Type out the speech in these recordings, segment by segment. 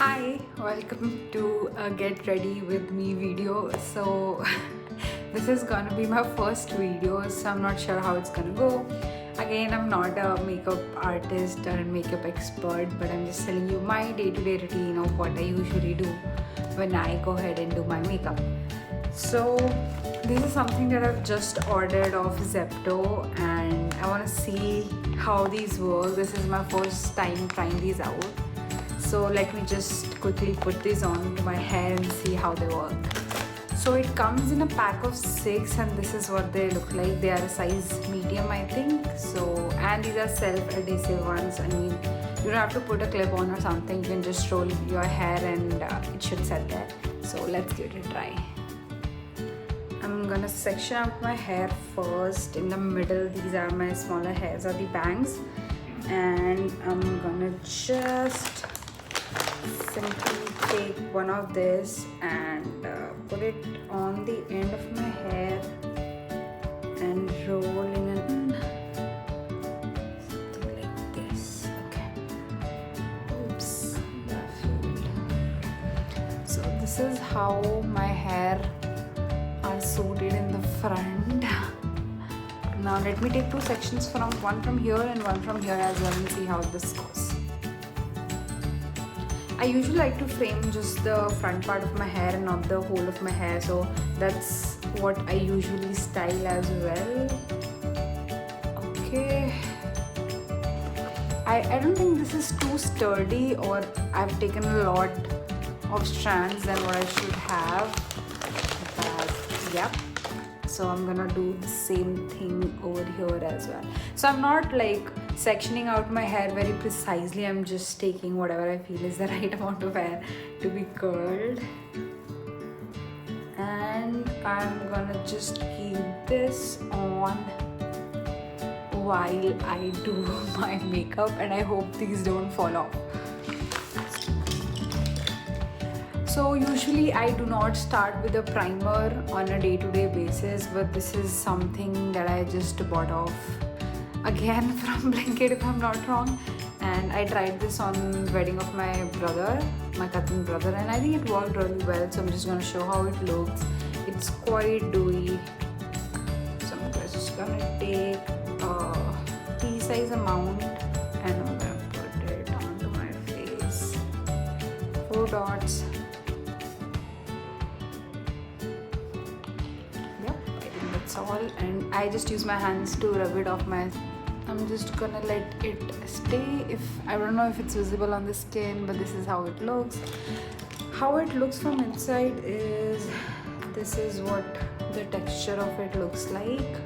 Hi, welcome to a get ready with me video. So this is gonna be my first video, so I'm not sure how it's gonna go. Again, I'm not a makeup artist or a makeup expert, but I'm just telling you my day-to-day routine of what I usually do when I go ahead and do my makeup. So this is something that I've just ordered off Zepto and I want to see how these work. This is my first time trying these out. So let me just quickly put these on to my hair and see how they work. So it comes in a pack of 6 and this is what they look like. They are a size medium, I think. So, and these are self-adhesive ones. I mean, you don't have to put a clip on or something. You can just roll your hair and it should set there. So let's give it a try. I'm gonna section out my hair first. In the middle, these are my smaller hairs or the bangs. And I'm gonna just simply take one of this and put it on the end of my hair and roll in something like this. Okay. Oops. So this is how my hair are suited in the front. Now let me take 2 sections from one from here and one from here as well and see how this goes. I usually like to frame just the front part of my hair and not the whole of my hair, so that's what I usually style as well. Okay. I don't think this is too sturdy, or I've taken a lot of strands than what I should have. But yep. So I'm gonna do the same thing over here as well. So I'm not like sectioning out my hair very precisely. I'm just taking whatever I feel is the right amount of hair to be curled. And I'm gonna just keep this on while I do my makeup, and I hope these don't fall off. So usually I do not start with a primer on a day-to-day basis, but this is something that I just bought off again from Blinkit if I'm not wrong, and I tried this on wedding of my brother, my cousin brother, and I think it worked really well. So I'm just going to show how it looks. It's quite dewy. So I'm just going to take a pea-size amount and I'm going to put it onto my face. 4 dots. All, and I just use my hands to rub it off my. I'm just gonna let it stay. If I don't know if it's visible on the skin, but this is how it looks. How it looks from inside is this is what the texture of it looks like.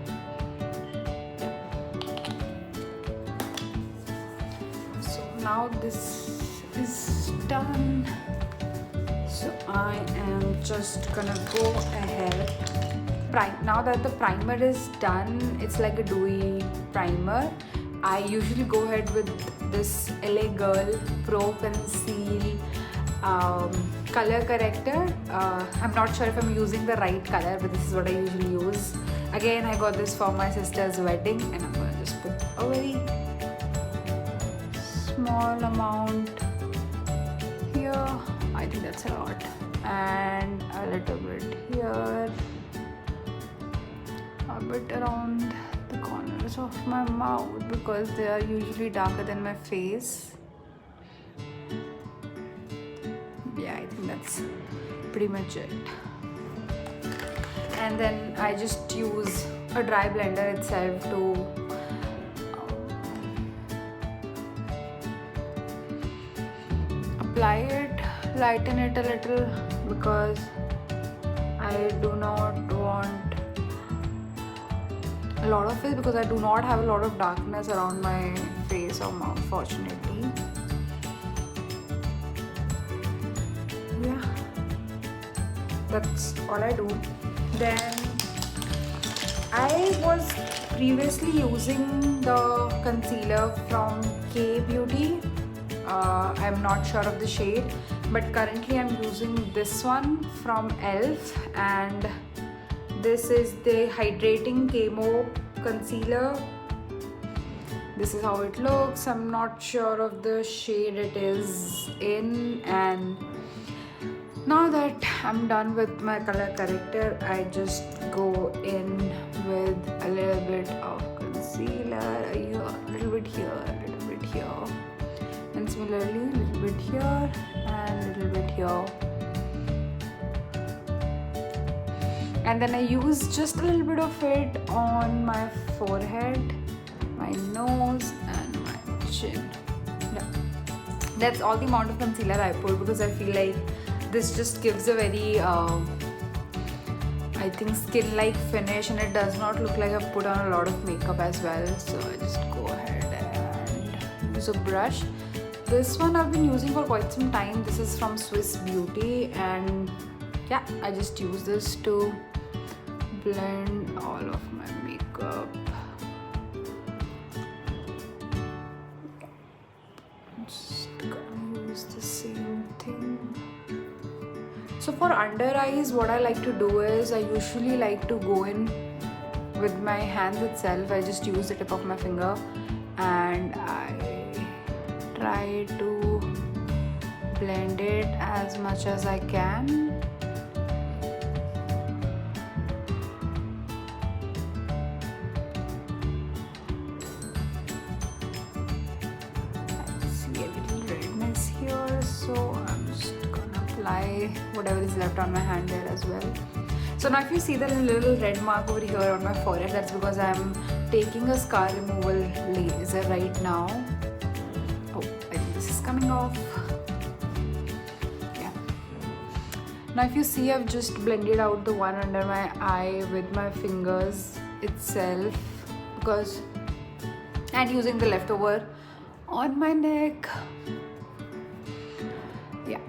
So now this is done. So I am just gonna go ahead. Now that the primer is done, it's like a dewy primer. I usually go ahead with this LA Girl Pro Conceal color corrector. I'm not sure if I'm using the right color, but this is what I usually use. Again, I got this for my sister's wedding, and I'm gonna just put a very small amount here. I think that's a lot, and a little bit here. A bit around the corners of my mouth because they are usually darker than my face. Yeah, I think that's pretty much it. And then I just use a dry blender itself to apply it, lighten it a little, because I do not want a lot of it, because I do not have a lot of darkness around my face or mouth, fortunately. Yeah, that's all I do. Then I was previously using the concealer from K Beauty. I'm not sure of the shade, but currently I'm using this one from ELF, and this is the Hydrating Camo Concealer. this is how it looks. I'm not sure of the shade it is in, and now that I'm done with my color corrector, I just go in with a little bit of concealer here, a little bit here, a little bit here, and similarly a little bit here and a little bit here. And then I use just a little bit of it on my forehead, my nose and my chin. Yeah. That's all the amount of concealer I put, because I feel like this just gives a very I think skin-like finish, and it does not look like I've put on a lot of makeup as well. So I just go ahead and use a brush. This one I've been using for quite some time. This is from Swiss Beauty, and yeah, I just use this to blend all of my makeup. Just gonna use the same thing. So for under eyes, what I like to do is I usually like to go in with my hands itself. I just use the tip of my finger and I try to blend it as much as I can. I see a little redness here, so I'm just gonna apply whatever is left on my hand there as well. So now if you see the little red mark over here on my forehead, that's because I'm taking a scar removal laser right now. Oh, I think this is coming off. Yeah. Now if you see, I've just blended out the one under my eye with my fingers itself, because and using the leftover on my neck. Yeah,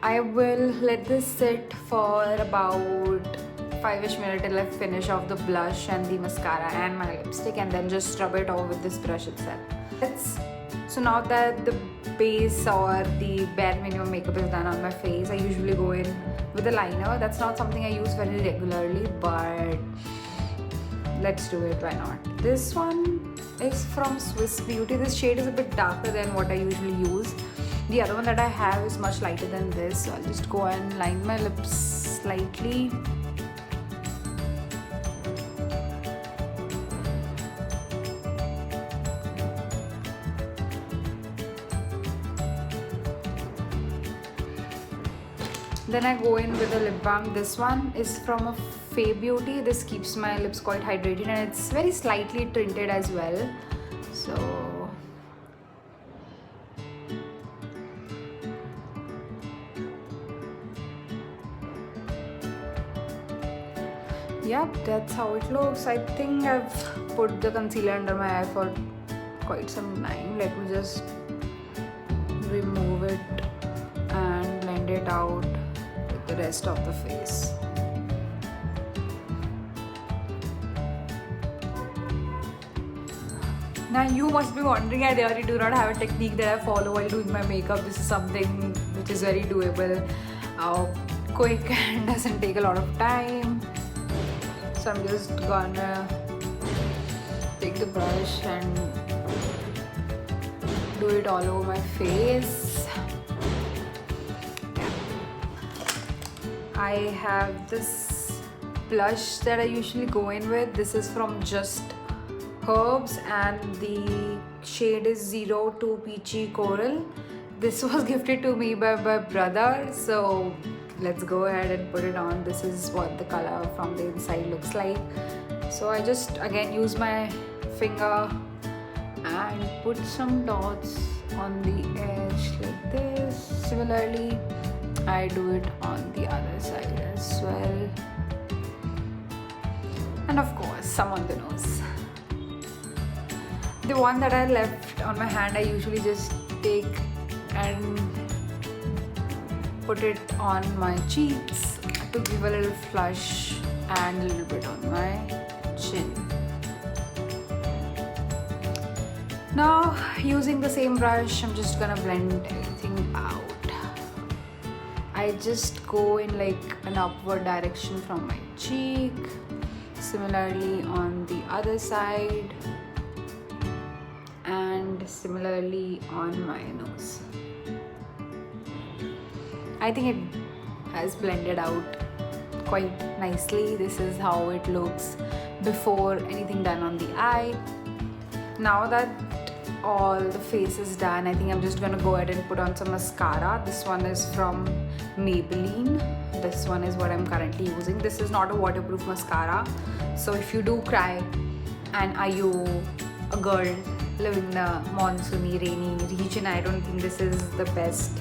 I will let this sit for about 5ish minutes till I finish off the blush and the mascara and my lipstick, and then just rub it off with this brush itself. So now that the base or the bare minimum makeup is done on my face, I usually go in with a liner. That's not something I use very regularly, but let's do it, why not? This one is from Swiss Beauty. This shade is a bit darker than what I usually use. The other one that I have is much lighter than this, so I'll just go and line my lips slightly. Then I go in with a lip balm. This one is from a Fay Beauty. This keeps my lips quite hydrated, and it's very slightly tinted as well. So yep, that's how it looks. I think I've put the concealer under my eye for quite some time. Let me just remove it and blend it out with the rest of the face. Now you must be wondering, I really do not have a technique that I follow while doing my makeup. This is something which is very doable, quick, and doesn't take a lot of time. So I'm just gonna take the brush and do it all over my face. I have this blush that I usually go in with. This is from Just Herbs, and the shade is 02 Peachy Coral. This was gifted to me by my brother, so let's go ahead and put it on. This is what the color from the inside looks like. So I just again use my finger and put some dots on the edge like this. Similarly, I do it on the other side as well, and of course some on the nose. The one that I left on my hand, I usually just take and put it on my cheeks to give a little flush and a little bit on my chin. Now using the same brush, I'm just gonna blend everything out. I just go in like an upward direction from my cheek, similarly on the other side, and similarly on my nose. I think it has blended out quite nicely. This is how it looks before anything done on the eye. Now that all the face is done, I think I'm just gonna go ahead and put on some mascara. This one is from Maybelline. This one is what I'm currently using. This is not a waterproof mascara, so if you do cry and are you a girl living in a monsoony, rainy region, I don't think this is the best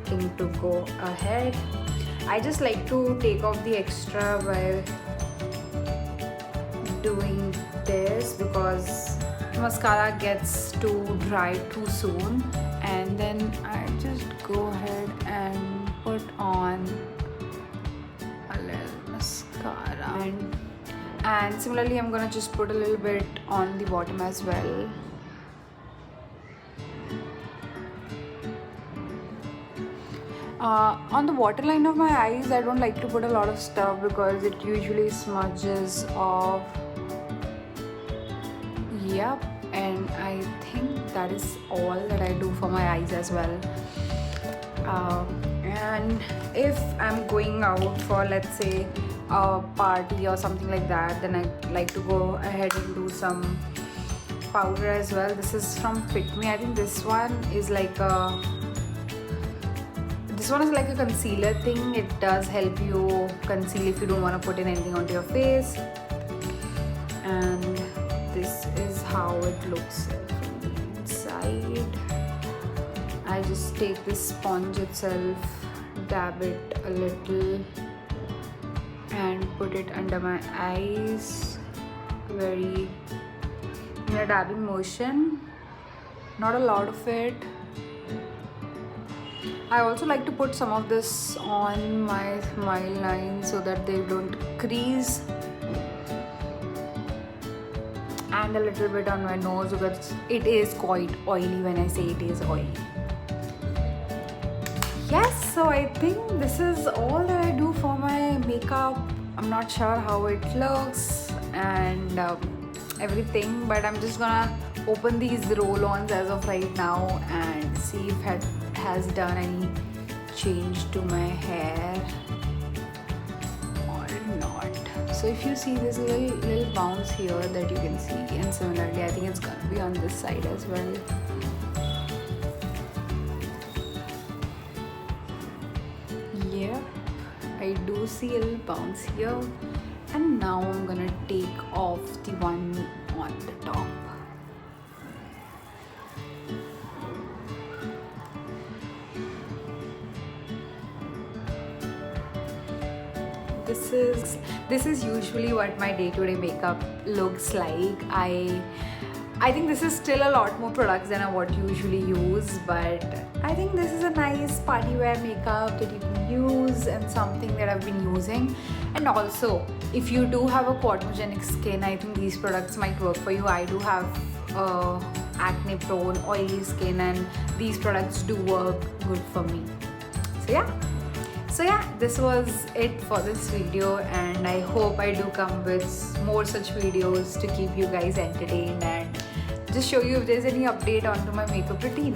thing to go ahead. I just like to take off the extra by doing this because mascara gets too dry too soon, and then I just go ahead and put on a little mascara, and similarly I'm gonna just put a little bit on the bottom as well. On the waterline of my eyes, I don't like to put a lot of stuff because it usually smudges off. Yep, and I think that is all that I do for my eyes as well. And if I'm going out for, let's say, a party or something like that, then I like to go ahead and do some powder as well. This is from Fit Me. I think this one is like a concealer thing. It does help you conceal if you don't want to put in anything onto your face. And this is how it looks from the inside. I just take this sponge itself, dab it a little and put it under my eyes, very in a dabbing motion, not a lot of it. I also like to put some of this on my smile line so that they don't crease, and a little bit on my nose because it is quite oily when I say it is oily. Yes, so I think this is all that I do for my makeup. I'm not sure how it looks and everything, but I'm just gonna open these roll-ons as of right now and see if it has done any change to my hair or not. So if you see this little bounce here that you can see, and similarly I think it's gonna be on this side as well. Yeah, I do see a little bounce here, and now I'm gonna take off the one on the top. This is usually what my day-to-day makeup looks like. I think this is still a lot more products than I would usually use, but I think this is a nice party wear makeup that you can use and something that I've been using. And also, if you do have a quaternogenic skin, I think these products might work for you. I do have acne prone, oily skin, and these products do work good for me. So yeah, this was it for this video, and I hope I do come with more such videos to keep you guys entertained and just show you if there's any update onto my makeup routine.